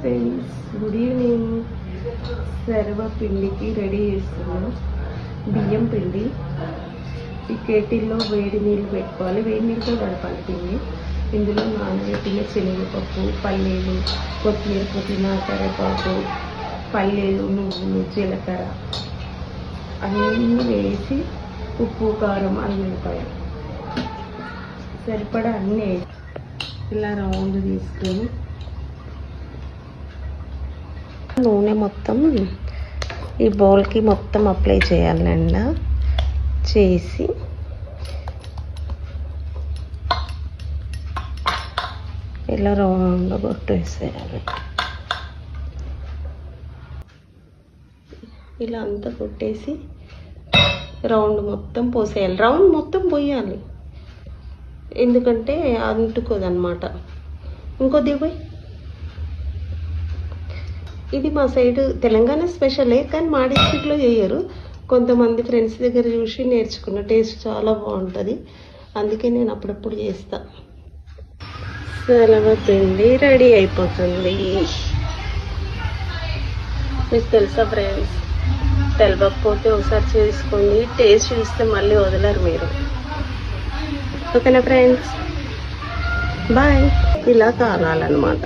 Friends, good evening. సర్వపిండికి ready చేస్తున్నాం. బియ్యం పిండి ఈ కేటిల్లో వేడి నీళ్ళు పెట్టుకోవాలి. వేడి నీళ్ళతో కడపాలి పిండి. ఇందులో నానబెట్టిన శనగపప్పు, పల్లీలు, కొత్తిమీర, పుదీనా, కరివేపాకు, పల్లీలు, నువ్వులు, జీలకర్ర అన్నీ వేసి ఉప్పు, కారం, అల్లిపాయ సరిపడా అన్నీ వేసి ఇలా రౌండ్ తీసుకొని నూనె మొత్తం ఈ బౌల్కి మొత్తం అప్లై చేయాలండి. చేసి ఇలా రౌండ్ కొట్టేసేయాలి. ఇలా అంతా కొట్టేసి రౌండ్ మొత్తం పోసేయాలి. రౌండ్ మొత్తం పోయాలి, ఎందుకంటే అంటుకోదన్నమాట. ఇంకొద్దిగా పోయి. ఇది మా సైడ్ తెలంగాణ స్పెషలే, కానీ మా డిస్ట్రిక్ట్లో చేయరు. కొంతమంది ఫ్రెండ్స్ దగ్గర చూసి నేర్చుకున్న. టేస్ట్ చాలా బాగుంటుంది, అందుకే నేను అప్పుడప్పుడు చేస్తా. సర్వపిండి రెడీ అయిపోతుంది. మీకు తెలుసా ఫ్రెండ్స్, తెలవకపోతే ఒకసారి చేసుకోండి. టేస్ట్ చూస్తే మళ్ళీ వదలరు మీరు. ఓకేనా ఫ్రెండ్స్, బాయ్. ఇలా కాలాలన్నమాట.